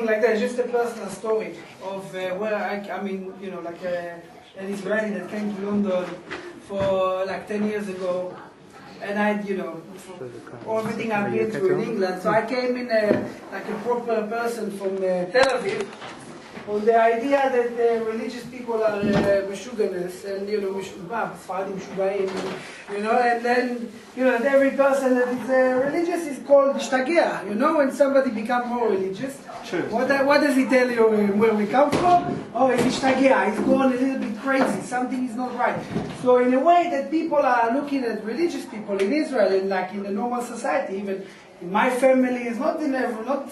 Like that, just a personal story of where I mean, you know, like an Israeli that came to London for like 10 years ago, and I, you know, everything I've been through in England. So I came in like a proper person from Tel Aviv, on the idea that religious people are meshuganes, and you know, Sfaradim Shugaim, you know, and then you know that every person that is religious is called shtagea. You know, when somebody becomes more religious, sure. What does he tell you where we come from? Oh, he's shtagea. He's going a little bit crazy. Something is not right. So in a way that people are looking at religious people in Israel, and like in the normal society, even. In my family is not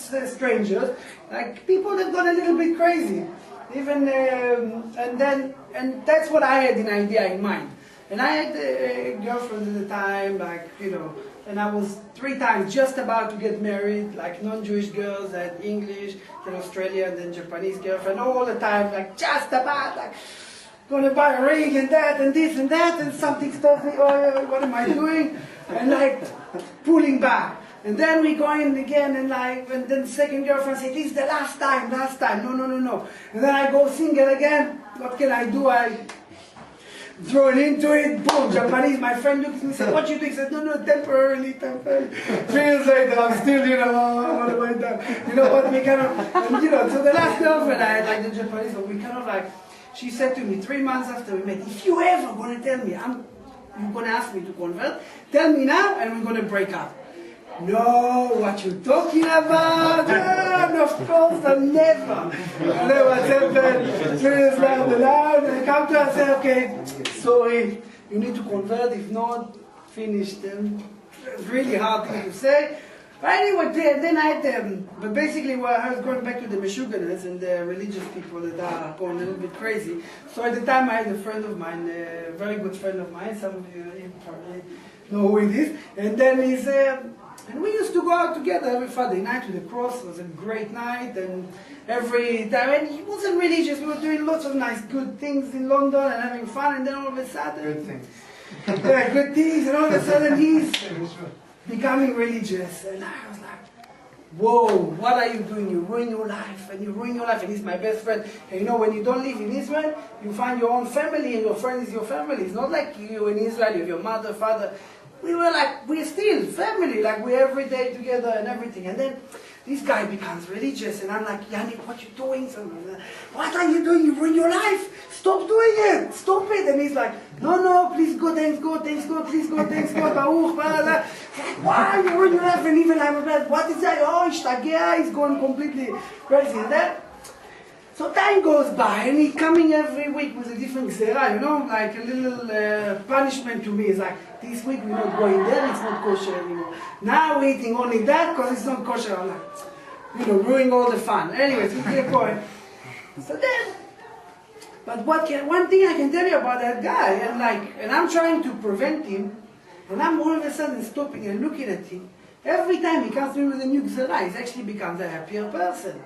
strangers, like people that got a little bit crazy, even and that's what I had an idea in mind. And I had a girlfriend at the time, like you know, and I was 3 times just about to get married, like non-Jewish girls, I had English, then Australian, then Japanese girlfriend, all the time, like just about, like gonna buy a ring and that and this and that, and something stops me. Oh, what am I doing? And like pulling back. And then we go in again, and like, and then the second girlfriend says, this is the last time. No. And then I go single again. What can I do? I throw it into it, boom, Japanese. My friend looks at me and says, what you do? He said, no, temporarily. 3 years later, I'm still, you know, what have I done? You know what, we kind of, and, you know, so the last girlfriend I had, like the Japanese, but we kind of like, she said to me 3 months after we met, if you ever going to tell me, you're going to ask me to convert, tell me now, and we're going to break up. No, what you talking about? Of course, I'll never. And then what's happened? 3 years down the line, and I come to her and say, okay, sorry, you need to convert, if not, finish them. It's really hard thing to say. But anyway, then I had but basically I was going back to the Meshuganas and the religious people that are going a little bit crazy. So at the time I had a friend of mine, a very good friend of mine, some of you probably know who it is, and then he's and we used to go out together every Friday night to the cross. It was a great night, and every time, and he wasn't religious. We were doing lots of nice, good things in London and having fun, and then all of a sudden, good things. Yeah, good things, and all of a sudden he's becoming religious, and I was like, whoa, what are you doing? You ruin your life, and he's my best friend. And you know, when you don't live in Israel, you find your own family, and your friend is your family. It's not like you in Israel, you have your mother, father. We were like, we're still family, like we're every day together and everything. And then this guy becomes religious, and I'm like, Yannick, what you doing? So, what are you doing? You ruin your life. Stop doing it. Stop it. And he's like, no, please go, thanks God, please go, thanks God, Baruch, blah, blah. Like, why you ruin your life? And even I'm like, what is that? Oh, Ishtagea, he's going completely crazy. And then, so time goes by, and he's coming every week with a different gzera, you know, like a little punishment to me. It's like, this week we're not going there, it's not kosher anymore. Now we're eating only that because it's not kosher. I'm like, you know, ruining all the fun. Anyways, we keep going. So then, but one thing I can tell you about that guy, and I'm trying to prevent him, and I'm all of a sudden stopping and looking at him. Every time he comes to me with a new gzera, he actually becomes a happier person.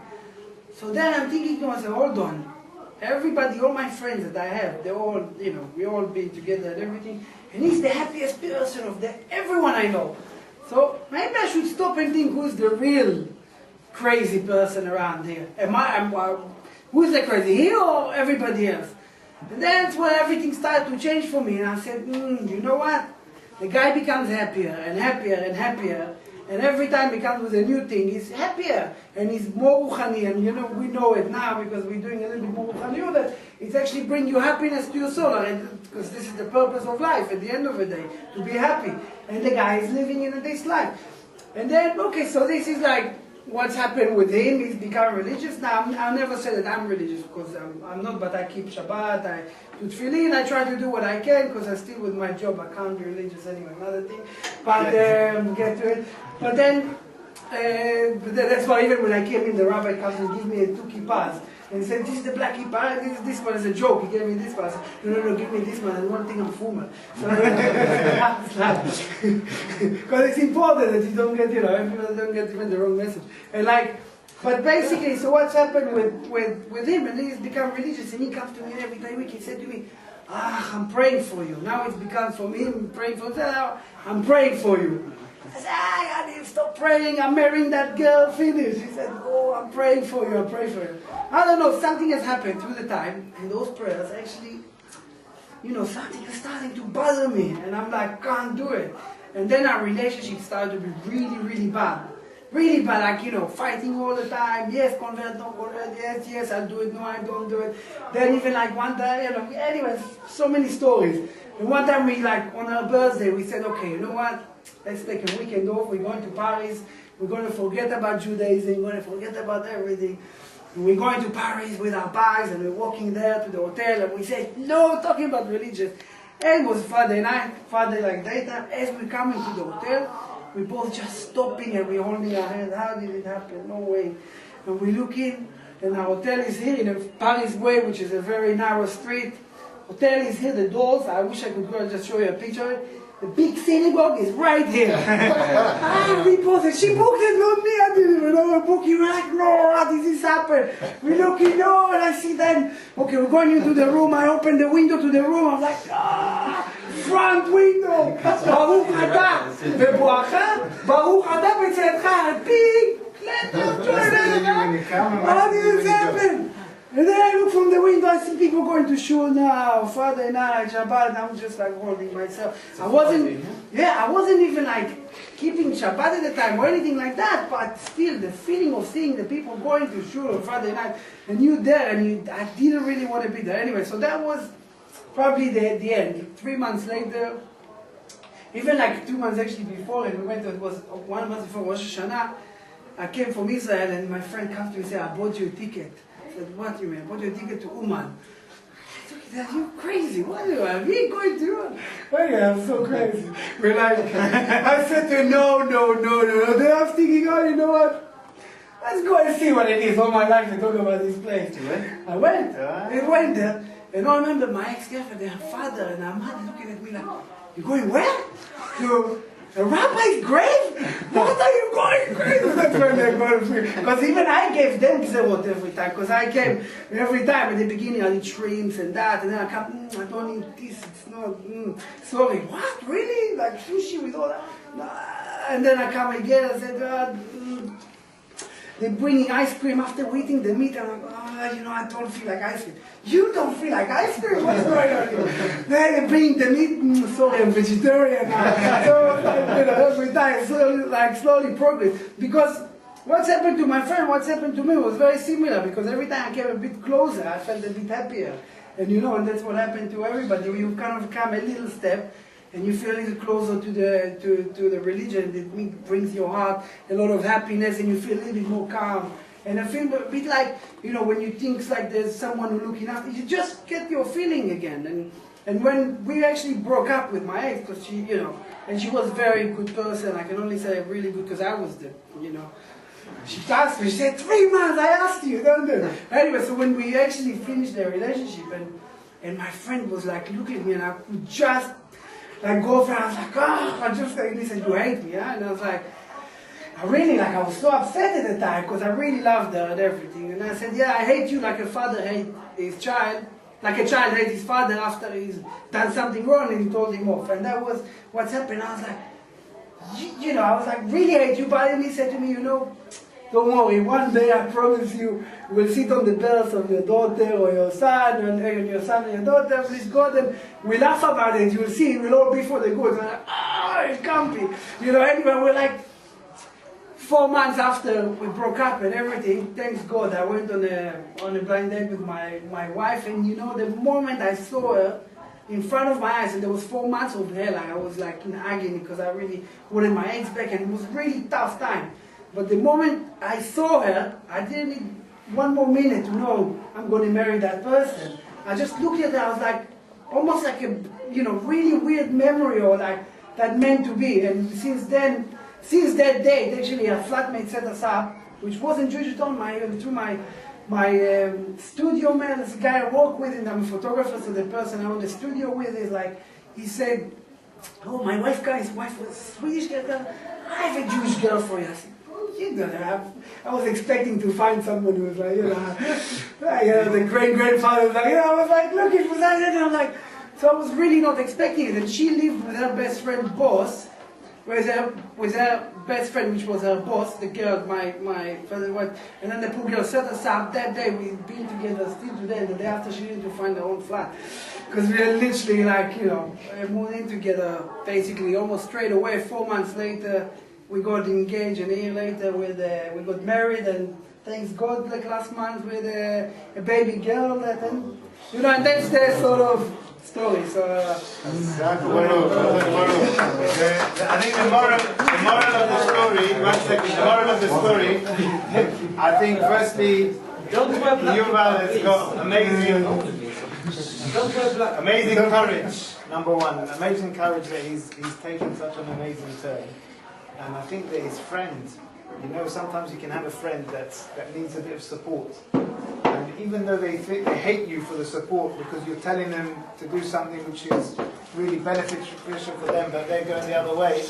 So then I'm thinking to myself, hold on. Everybody, all my friends that I have, they all, you know, we all be together and everything. And he's the happiest person of everyone I know. So maybe I should stop and think who's the real crazy person around here. Who's the crazy, he or everybody else? And that's when everything started to change for me. And I said, you know what? The guy becomes happier and happier and happier. And every time he comes with a new thing, he's happier and he's more ruchani. And you know, we know it now because we're doing a little bit more ruchani, that it's actually bring you happiness to your soul. Because this is the purpose of life at the end of the day, to be happy. And the guy is living in this life. And then, okay, so this is like what's happened with him. He's become religious. Now, I'll never say that I'm religious because I'm not, but I keep Shabbat, I do tefillin, I try to do what I can because I'm still with my job. I can't be religious anyway, another thing. But get to it. But then that's why even when I came in, the rabbi comes and gives me 2 kippahs. And he said, this is the black kippah, this one is a joke. He gave me this one. I said, no, give me this one. And one thing I'm fuma. Because it's important that you don't get, you know, people don't get even the wrong message. And like, but basically, so what's happened with him, and he's become religious, and he comes to me every day week, he said to me, I'm praying for you. Now it's become from him praying for himself, I'm praying for you. I said, I didn't stop praying. I'm marrying that girl. Finish. He said, oh, I'm praying for you. I'm praying for you. I don't know. Something has happened through the time. And those prayers actually, you know, something is starting to bother me. And I'm like, can't do it. And then our relationship started to be really, really bad. Really bad, like, you know, fighting all the time. Yes, convert, don't convert. Yes, yes, I'll do it. No, I don't do it. Then even like one time, you know, anyways, so many stories. And one time we, like, on our birthday, we said, okay, you know what? Let's take a weekend off. We're going to Paris. We're going to forget about Judaism. We're going to forget about everything. And we're going to Paris with our bags, and we're walking there to the hotel, and we said, no, talking about religious. And it was Friday night, Friday like daytime. As we're coming to the hotel, we both just stopping and we're holding our hand. How did it happen? No way. And we look in, and our hotel is here in the Paris Way, which is a very narrow street. Hotel is here, the doors. I wish I could go and just show you a picture of it. The big synagogue is right here. We both said, she booked it, not me. I didn't even know a booking. We're like, no, how did this happen? We look in, no, and I see then, okay, we're going into the room. I open the window to the room. I'm like, front window. Baruch אתה בבואך, ברוך אתה בצאתך. Big letter of joy. How did this happen? And then I look from the window, I see people going to shul now, Friday night, Shabbat, and I'm just like holding myself. I wasn't even like keeping Shabbat at the time or anything like that, but still the feeling of seeing the people going to shul on Friday night, and you there, and I didn't really want to be there anyway. So that was probably the end. 3 months later, even like 2 months actually before, and we went to, it was 1 month before Rosh Hashanah, I came from Israel, and my friend comes to me and said, I bought you a ticket. I said, what you mean? I bought you a ticket to Uman. I said, you crazy, what are you, we going to? Oh yeah, I'm so crazy. We're like, I said to her, no. Then I was thinking, oh, you know what? Let's go and see what it is. All my life I talk about this place. You went? I went. I went there. And I remember my ex-girlfriend, her father and her mother looking at me like, you're going where? To a rabbi's grave? What are you going crazy? That's when they're going. Because even I gave them gzerot every time. Because I came every time at the beginning, I eat shrimps and that. And then I come, I don't eat this, it's not, sorry. What, really? Like sushi with all that? And then I come again, I said, they're bringing ice cream after eating the meat. I'm like, you know, I don't feel like ice cream. You don't feel like ice cream? What's going on here? Then they're bringing the meat. Sorry, I'm vegetarian now. So, you know, every time, slowly progress. Because what's happened to my friend, what's happened to me was very similar. Because every time I came a bit closer, I felt a bit happier. And you know, and that's what happened to everybody. You kind of come a little step, and you feel a little closer to the religion. It brings your heart a lot of happiness, and you feel a little bit more calm. And I feel a bit like, you know, when you think like there's someone who's looking after you, just get your feeling again. And when we actually broke up with my ex, because she, you know, and she was a very good person. I can only say really good because I was the, you know. She asked me, she said, 3 months, I asked you, don't do. Anyway, so when we actually finished the relationship, and my friend was like looking at me, and I could just like go for, I was like, I just like this, and you hate me, yeah? And I was like, I was so upset at the time, because I really loved her and everything. And I said, yeah, I hate you like a father hates his child, like a child hates his father after he's done something wrong and he told him off. And that was what's happened. I was like, you know, I was like, really hate you. But he said to me, you know, don't worry, one day I promise you will sit on the birth of your daughter or your son, and your son and your daughter, please God, and we laugh about it. You'll see, it will all be for the good. And I'm like, it can't be. You know, anyway, we're like, 4 months after we broke up and everything, thanks God, I went on a blind date with my wife, and you know, the moment I saw her in front of my eyes, and there was 4 months of hell, I was like in agony, because I really wanted my ex back, and it was really tough time. But the moment I saw her, I didn't need 1 more minute to know I'm going to marry that person. I just looked at her, I was like, almost like a, you know, really weird memory, or like that meant to be. And since that date, actually, a flatmate set us up, which wasn't Jewish at all, through my studio man, this guy I work with, and I'm a photographer, so the person I own the studio with is like, he said, oh, my guy's wife was Swedish girl, I have a Jewish girl for you. I said, you don't have. I was expecting to find someone who was like, you know, the great-grandfather was like, you know, I was like, look, it was like that, and I'm like, so I was really not expecting it, and she lived with her best friend's boss, with her best friend, which was her boss, the girl, my father wife, and then the poor girl set us up. That day we've been together still today, and the day after she needed to find her own flat. Because we are literally like, you know, moved in together basically almost straight away. 4 months later, we got engaged, and a year later we got married, and thanks God, like last month with a baby girl, and you know, and that's the sort of story. So. I think the moral of the story. 1 second. The moral of the story. I think firstly, Yuval has got amazing courage. Number one, amazing courage that he's taken such an amazing turn. And I think that his friend, you know, sometimes you can have a friend that needs a bit of support. And even though they hate you for the support because you're telling them to do something which is really beneficial for them, but they're going the other way,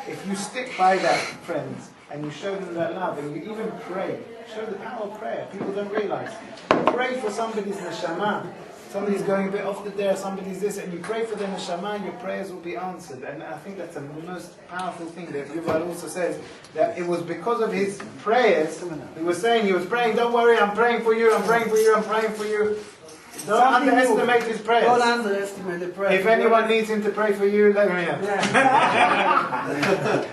if you stick by that friend and you show them that love and you even pray, show the power of prayer. People don't realize. Pray for somebody's neshama. Somebody's going a bit off the dare, somebody's this, and you pray for their neshama, your prayers will be answered. And I think that's the most powerful thing that Yuval also says, that it was because of his prayers. He was praying, don't worry, I'm praying for you, I'm praying for you, I'm praying for you. Don't underestimate his prayers. Don't underestimate the prayers. If anyone needs him to pray for you, let me know.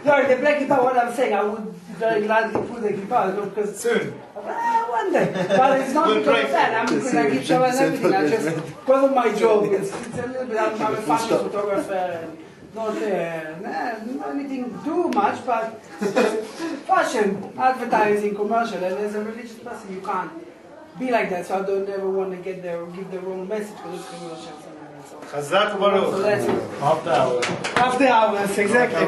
No, the black kippah, what I'm saying, I would very gladly put the kippah because soon. One day. But it's not because of that. I'm because I give Shabbat and everything. I just, because of my job, it's a little bit, I'm a fashion photographer and not anything too much, but fashion, advertising, commercial, and as a religious person you can't be like that, so I don't ever want to get there or give the wrong message because it's commercial. Chazak Baruch. So that's it. After hours. After hours, exactly.